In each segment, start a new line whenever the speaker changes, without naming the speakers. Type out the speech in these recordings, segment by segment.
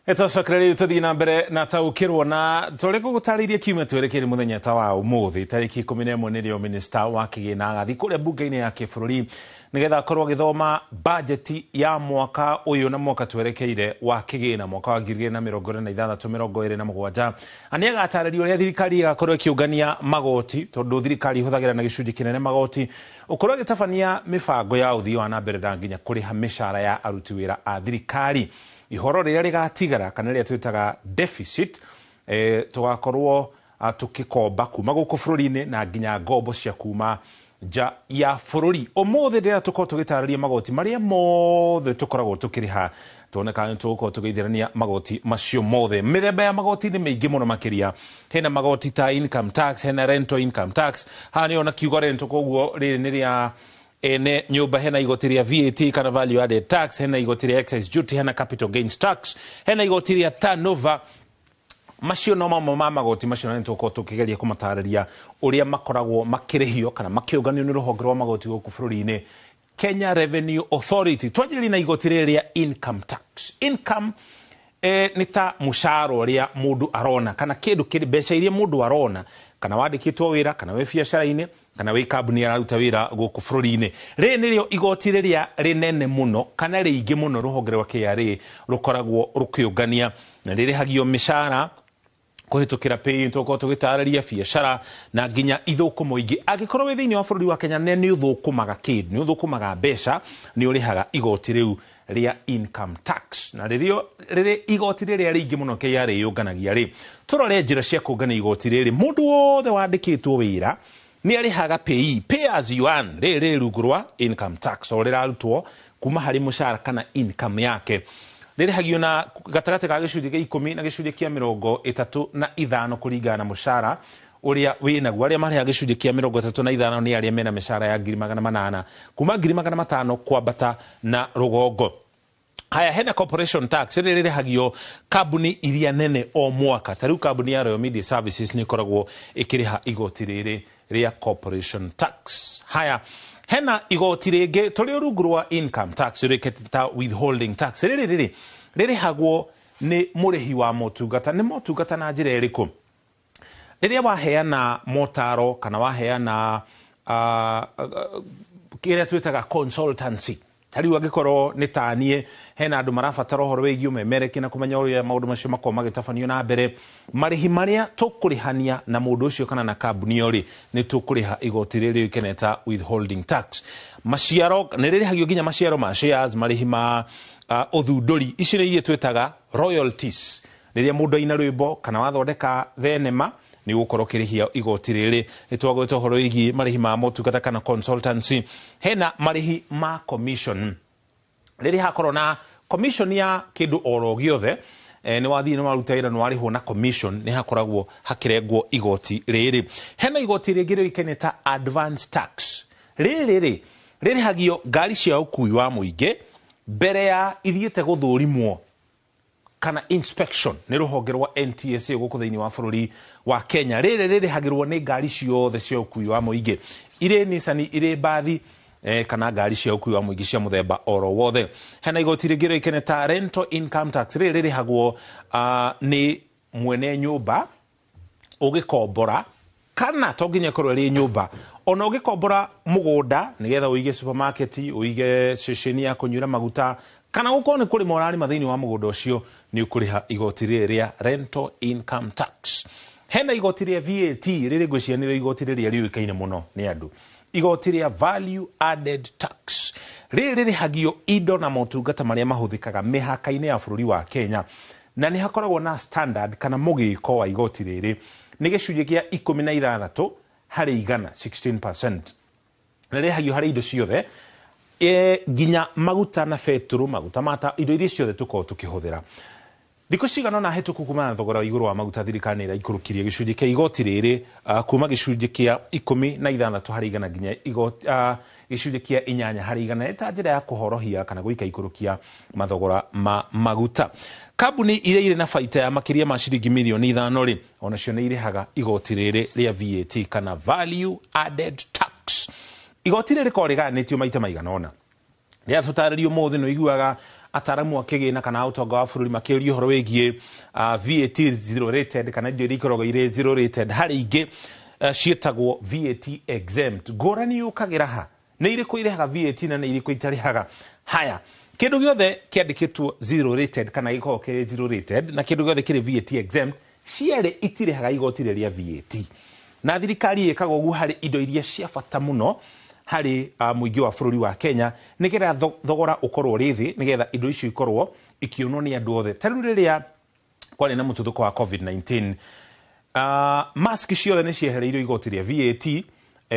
Etocokere tuthii na mbere na taukirwo na turi gugutariria kiume twerekere muthenya ta wa umuthi tariki 11 nirio minister wa kigina agathi kuria bunge-ini ya kibururi nigetha akorwo githoma budget ya mwaka uyu na mwaka twerekeire wa kigina mwaka wa 2026-2027 ani agataririo uria thirikari igakorwo ikiungania magoti tondu thirikari ihuthagira na gicunji kinene magoti ukorwo gitabania mibango ya uthii wa na mbere na nginya kuriha mishara ya aruti wira a thirikari ihoro riria rigatigara kana riria twitaga deficit tugakorwo tukikomba kuma guku bururi-ini na nginya ngombo cia kuma nja ya bururi umuthi riria tukorwo tugitariria magoti maria mothe tukoragwo tukiriha tuoneka ni tugukorwo tugeithirania magoti macio mothe. Mĩthemba ya magoti ni mĩingĩ mũno makĩria. Hena magoti ta income tax, hena rental income tax, haha nĩ ona kiugo rental, koguo rĩrĩ nĩ rĩa ene nyumba. Hena igoti ria VAT kana value added tax, hena igoti ria excise duty, hena capital gains tax, hena igoti ria turnover. Macio no mamwe ma magoti macio nĩ tukorwo tukigeria kumatariria uria makoragwo makirihio kana makiunganio ni ruhonge rwa magoti guku bururi-ini Kenya Revenue Authority. Twajiri na igoti ria income tax. Income ni ta mushara uria mundu arona kana kindu kiri mbeca iria mundu arona kana wandikitwo wira kana we biacara-ini kana we kambuni araruta wira guku bururi-ini. Ri nirio igoti riria rinene muno kana riingi muno ruhonge rwa KRA rukoragwo rukiungania na ririhagio mishara kuhitukira pay tuko tugitariria biacara na nginya ithukumo ingi angikorwo we thiini wa bururi wa Kenya ni uthukumaga kindu ni uthukumaga mbeca ni urihaga igoti riu ria income tax na riri igoti riria ringi muno KRA yunganagia ri turore njira cia kungania igoti riri mundu wothe wandikitwo wira ni arihaga pay as you earn riri rungu rwa income tax o rirarutwo kuma hari mushara kana income yake ririhagio na gatagati ka gicunji kia 10 na gicunji kia 35 kuringana na mushara uria winaguo. Aria mariha gicunji kia 35 ni aria mena mishara ya 800 kuma 500 kwambata na rugongo. Haya, hena corporation tax ririhagio kambuni iria nene o mwaka. Tariu kambuni ya Royal Media Services ni koragwo ikiriha igoti riri ria corporation tax. Haya, hena igoti ringi turi rungu rwa income tax riketita withholding tax. Ririhagwo ni murihi wa motungata. Ni motungata na njira iriku? Riria waheana motaro kana waheana kiria twitaga consultancy. Tariu angikorwo ni tanie hena andu marabatara uhoro wigi umemereki na kumenya uria maundu macio makorwo magitabanio na mbere marihi maria tukurihania na mundu ucio kana na kambuni ori ni tukuriha igoti riri ikeneta withholding tax. Maciaro ni ririhagio nginya maciaro ma shares, marihi ma uthunduri. Ici ni iria twitaga royalties. Riria mundu aina rwimbo kana wathondeka thenema ni gukorwo kirihia igoti riri. Nitwagwete uhoro wigi marihi ma motungata kana consultancy. Hena marihi ma commission. Riri hakorwo na commission ya kindu oro giothe ni wathii ni waruta wira ni warihwo na commission ni hakoragwo hakirengwo igoti riri. Hena igoti ringi rikeneta advance tax. Riri hagio ngari cia ukui wa muingi mbere ya ithiete guthurimwo kana inspection ni ruhonge rwa NTSA guku thiini wa bururi wa Kenya. Riri hagirwo ni ngari ciothe cia ukui wa muingi ire Nissan ire bathi kana ngari cia ukui wa muingi cia muthemba oro wothe. Hena igoti ringi rikeneta rental income tax. Riri hagwo ni mwene nyumba ugikombora kana tonginya korwo ri nyumba ona ugikombora mugunda nigetha uige supermarket, uige station ya kunyura maguta kana gukorwo ni kuri morari mathiini wa mugunda ucio ni ukuriha igoti ria rental income tax. Hena igoti ria VAT riri ngwicianira igoti ria riuikaine muno ni andu. Igoti ria value added tax. Riri hagio indo na motungata maria mahuthikaga mihaka-ini ya bururi wa Kenya na ni hakoragwo na standard kana mugiko wa igoti riri ni gicunji kia 16 hari igana 16%. Riri hagio hari indo ciothe nginya maguta na feturu maguta mata indo iria ciothe tukorwo tukihuthira. Thikũ cigana na hĩtũku kumana na thogora igũrũ wa maguta thirikari nĩ iraikũrũkirie gĩcunjĩ kĩa igoti rĩrĩ kuma gĩcunjĩ kĩa 16 harĩ igana nginya gĩcunjĩ kĩa 8 harĩ igana. Nĩ ta njĩra ya kũhorohia kana gũikaikũrũkia mathogora ma maguta. Kambuni iria irĩ na baita ya makĩria ma ciringi mirioni 5 rĩ onacio nĩ irihaga igoti rĩrĩ rĩa VAT kana value added tax. Igoti rĩrĩ rĩkoragwo rĩgayanĩtio maita maigana ona. Rĩrĩa tũtarĩrio mũthĩ no iguaga ataramu akigina kana utonga wa bururi makiuria horo wigie VAT zero rated kana indo iria ikoragwo ire zero rated hari ingi cietagwo VAT exempt ngurani yukagira ha nä irä kå irehaga VAT na nä irä kå itarĩhaga haya kä ndå gä othe kä andä two zero rated kana gä korwo kä zero rated na kä ndå gä othe kä rä VAT exempt cierä itirĩhaga igoti rĩrĩa VAT na thirikari ĩkaga ũguo harĩ indo iria cia bata mũno harĩ mũingĩ wa bũrũri wa Kenya nĩgetha thogora ũkorwo rĩ thĩ nĩgetha indo icio ikorwo ikĩonwo nĩ andũ othe ta rĩu rĩrĩa kwarĩ na mũtuthũko wa COVID-19 mask ciothe nĩ ciehereirio igoti rĩa VAT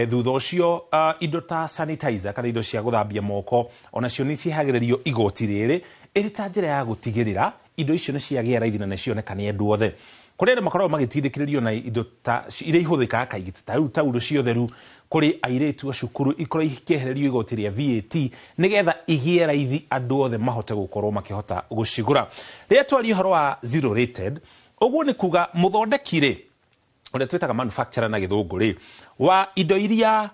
thutha ũcio indo ta sanitizer kana indo cia gũthambia moko onacio nĩ ciehagĩrĩrio igoti rĩrĩ ĩrĩ ta njĩra ya gũtigĩrĩra indo icio nĩ ciagĩa raithi na nĩ cioneka nĩ andũ othe kũrĩ andũ makoragwo magĩtindĩkĩrĩrio na indo ta iria ihũthĩkaga kaingĩ ta rĩu taurũ cia ũtheru kũrĩ airĩtu a cukuru ikorwo ikĩehererio igoti rĩa VAT nĩgetha igĩe raithi andũ othe mahote gũkorwo makĩhota gũcigũra rĩrĩa twaria ũhoro wa zero rated ũguo nĩ kuga mũthondeki rĩ ũrĩa twĩtaga manufacturer na gĩthũngũ rĩ wa indo iria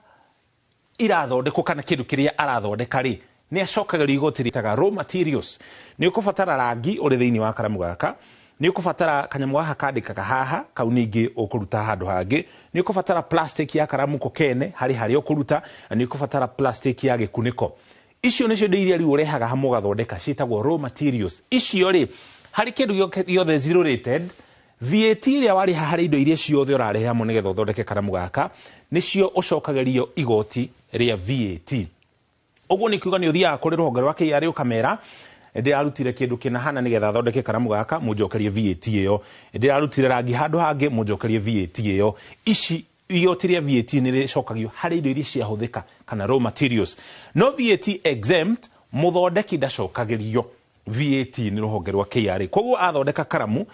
irathondekwo kana kĩndũ kĩrĩa arathondeka rĩ nĩ acokagĩrio igoti rĩtaga raw materials nĩ ũkũbatara rangi ũrĩ thĩinĩ wa karamu gaka nĩ ũkũbatara kanyamũ gaka kandĩkaga haha kau ningĩ ũkũruta handũ hangĩ nĩ ũkũbatara plastic ya karamu kokene harĩa ũkũruta na nĩ ũkũbatara plastic ya gĩkunĩko icio nĩcio indo iria rĩu ũrehaga hamwe ũgathondeka ciĩtagwo raw materials icio rĩ harĩ kĩndũ gĩothe zero rated VAT ĩrĩa warĩha harĩ indo iria ciothe ũrarehe hamwe nĩgetha ũthondeke karamu gaka nĩcio ũcokagĩrio igoti rĩa VAT ũguo nĩ kiuga nĩ ũthiaga kũrĩ rũhonge rwa KRA ũkamera ndĩrarutire kĩndũ kĩna hana nĩgetha thondeke karamu gaka mũnjokerie VAT ĩyo ndĩrarutire rangi handũ hangĩ mũnjokerie VAT ĩyo ici igoti rĩa VAT nĩ rĩcokagio harĩ indo iria ciahũthĩka kana raw materials no VAT exempt mũthondeki ndacokagĩrio VAT nĩ rũhonge rwa KRA koguo athondeka karamu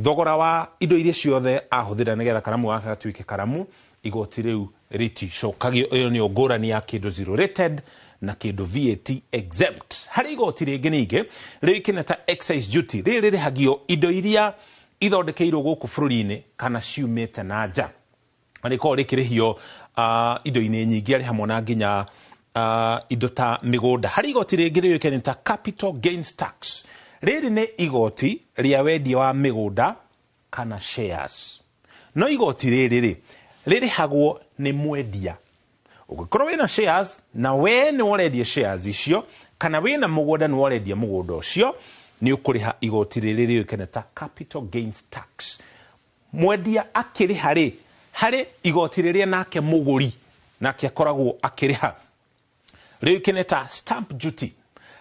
thogora wa indo iria ciothe ahũthĩra nĩgetha karamu gaka gatuĩke karamu igoti rĩu rĩticokagio ĩyo nĩyo ngũrani ya kĩndũ zero rated na kĩndũ VAT exempt harĩ igoti rĩngĩ ningĩ rĩkĩne ta excise duty rĩrĩ rĩrĩhagio indo iria ithondekeirwo gũkũ bũrũri-inĩ kana ciumĩte na nja rĩkoragwo rĩkĩrĩhio indo-inĩ nyingĩ arĩ hamwe na nginya indo ta mĩgũnda harĩ igoti rĩngĩ rĩũĩkaine ta capital gains tax rĩrĩ nĩ igoti rĩa wendia wa mĩgũnda kana shares no igoti rĩrĩ rĩrĩhagwo nĩ mwendia ũngĩkorwo wĩna shares na we nĩ worendia shares icio kana wĩna mũgũnda nĩ worendia mũgũnda ũcio nĩ ũkũrĩha igoti rĩrĩ rĩũĩkaine ta capital gains tax mwendia akĩrĩha rĩ harĩ igoti rĩrĩa nake mũgũri nake akoragwo akĩrĩha rĩũĩkaine ta stamp duty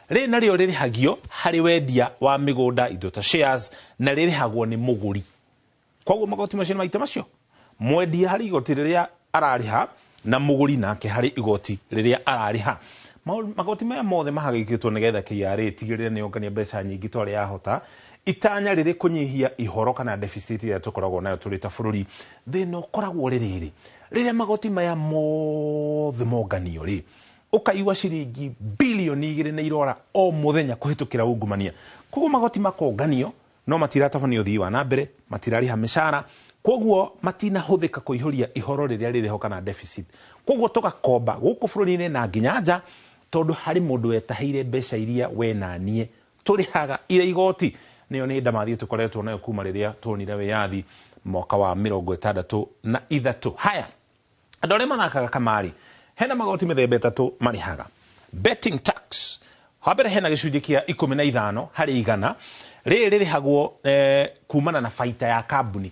rĩ narĩo rĩrĩhagio harĩ wendia wa mĩgũnda indo ta shares na rĩrĩhagwo nĩ mũgũri koguo magoti macio nĩ maita macio mwendia harĩ igoti rĩrĩa ararĩha na mũgũri nake harĩ igoti rĩrĩa ararĩha magoti maya mothe mahagĩkĩtwo nĩgetha KRA ĩtigĩrĩre nĩ yongania mbeca nyingĩ twarĩ yahota itanya rĩrĩ kũnyihia ihoro kana deficit ĩrĩa tũkoragwo nayo tũrĩ ta bũrũri thĩna ũkoragwo rĩrĩa magoti maya mothe monganio rĩ ũkaigua ciringi bilioni 2 nĩ irora o mũthenya kũhĩtũkĩra ungumania koguo magoti makonganio no matiratabanio ũthii wa na mbere matirarĩha mĩcara koguo matinahũthĩka kũihũria ihoro rĩrĩa rĩrĩho kana deficit koguo tũgakomba gũkũ bũrũri-inĩ na nginya nja tondũ harĩ mũndũ wetahĩire mbeca iria we na niĩ tũrĩhaga ire igoti nĩyo nĩ ndamathi tũkoretwo nayo kuma rĩrĩa tuonire wĩyathi mwaka wa 63 haya andũ arĩa mathakaga kamarĩ hena magoti mĩthemba 3 marĩhaga betting tax wambere hena gĩcunjĩ kĩa 15 harĩ 100 rĩrĩ rĩrĩhagwo kumana na baita ya kambuni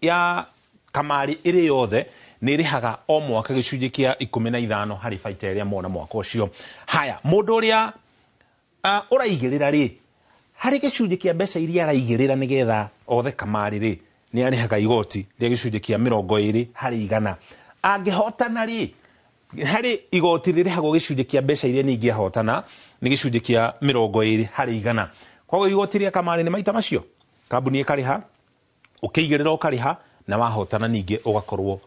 ya kamarĩ ĩrĩ yothe nĩ rĩhaga o mwaka gĩcunjĩ kĩa 15 harĩ baita ĩrĩa mona mwaka ũcio haya mũndũ ũrĩa ũraigĩrĩra rĩ harĩ gĩcunjĩ kĩa mbeca iria araigĩrĩra nĩgetha othe kamarĩ rĩ nĩ arĩhaga igoti rĩa gĩcunjĩ kĩa 20 harĩ 100 angĩhotana rĩ harĩ igoti rĩrĩhagwo gĩcunjĩ kĩa mbeca iria ningĩ ahotana nĩ gĩcunjĩ kĩa 20 harĩ 100 koguo igoti rĩa kamarĩ nĩ maita macio kambuni ĩkarĩha ũkĩigĩrĩra ũkarĩha na wahotana ningĩ ũgakorwo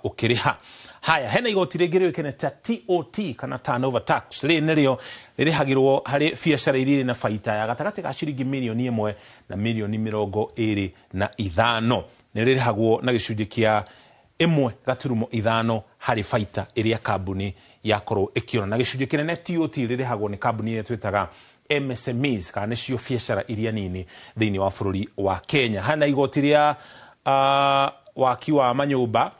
ũkĩrĩha haya hena igoti rĩngĩ rĩũĩkaine ta TOT kana turnover tax rĩrĩ nĩrĩo rĩrĩhagĩrwo harĩ biacara iria irĩ na baita ya gatagatĩ ga ciringi mirioni 1 na mirioni 25 nĩ rĩrĩhagwo na gĩcunjĩ kĩa 1.5 harĩ baita ĩrĩa kambuni yakorwo ĩkĩona na gĩcunjĩ kĩnene TOT rĩrĩhagwo nĩ kambuni ĩrĩa twĩtaga MSMEs kana cio biacara iria nini thiini wa bururi wa Kenya. Hana igoti ria waki wa manyumba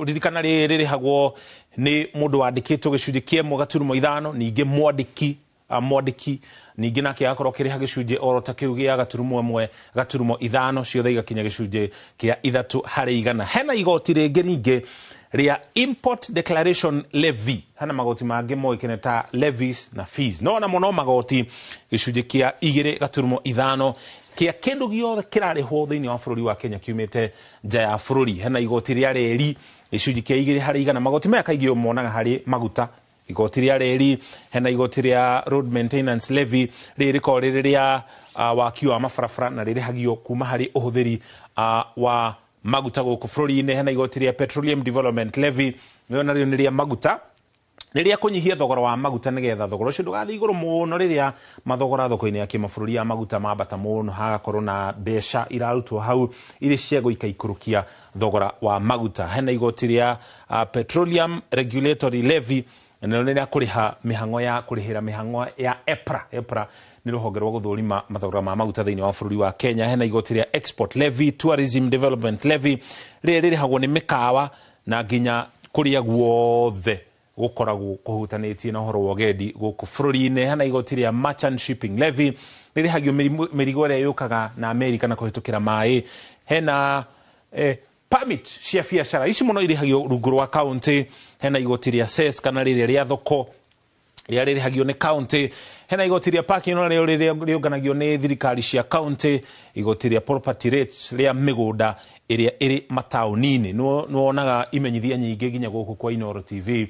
ririkana ririhagwo ni mundu wandikitwo gicunji kiemwe gaturumo ithano, ningi mwandiki ningi nake akorwo kiriha gicunji oro ta kiu gia gaturumo ĩmwe gaturumo ithano, ciothe igakinya gicunji kia 3/100. Hena igoti ringi ningi ria import declaration levy, hana magoti mangi moikene ta levies na fees, no na muno magoti gicunji kia 2/5 kia kindu giothe kirarihwo thiini wa bururi wa Kenya kiumite nja ya bururi. Hena igoti ria reri gicunji kia 2/100, magoti maya kaingĩ ũmonaga harĩ maguta. Igoti ria reri, hena igoti ria road maintenance levy ririko ria waki wa mabarabara na ririhagio kuma harĩ ũhũthĩri wa maguta gũkũ bũrũri-inĩ. Hena igoti ria petroleum development levy, nario nĩ ria maguta, riria kunyihia thogora wa maguta nigetha thogora ucio ndugathi iguru muno riria mathogora thoko-ini ya kimabũrũri ya maguta mambata muno, hagakorwo na mbeca irarutwo hau iri cia guika ikurukia thogora wa maguta. Hena igoti ria petroleum regulatory levy, nero niria kuriha mihango ya kurihira mihango ya EPRA ni ruhonge rwa guthurima mathogora ma maguta thiini wa bururi wa Kenya. Hena igoti ria export levy, tourism development levy riria ririhagwo ni mikawa na nginya kuria guothe gukoragwo kuhutanitie na uhoro wa ugendi guku bururi-ini. Hena igoti ria merchant shipping levy ririhagio mirigo iria yukaga na America na kuhitukira mai. Hena permit cia biacara ici muno irihagio rungu rwa county. Hena igoti ria cess kana riria ria thoko ria ririhagio ni county. Hena igoti ria parking no riria riunganagio ni thirikari cia county. Igoti ria property rates ria migunda iria iri mataunini. Nuonaga imenyithia nyingi nginya guku kwa Inoro TV.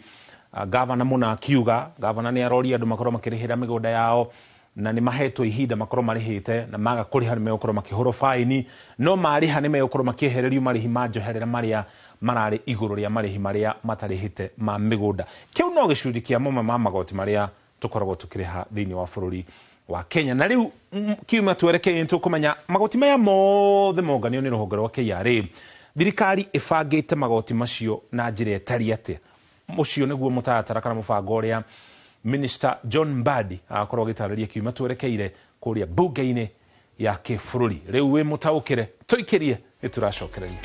Gavana muna akiuga gavana ni arori andu makorwo makirihira migunda yao na ni mahetwo ihinda makorwo marihite na maga kuriha ni mekorwo makihoro faini, no mariha ni mekorwo makiehererio marihi ma njoherera maria marari iguru ria marihi maria matarihite ma migunda. Kiu no gicunji kia mamwe ma magoti maria tukoragwo tukiriha thiini wa bururi wa Kenya. Na riu kiuma twerekei tukumenya magoti maya mothe monganio ni ruhonge rwa KRA. Thirikari ibangite magoti macio na njira etari atia. Mucio niguo mutaratara kana mubango uria Minister John Mbadi akorwo agitariria kiuma twerekeire kuria bunge-ini ya kibururi. Riu wi mutaukire tuikirie ni turacokereria.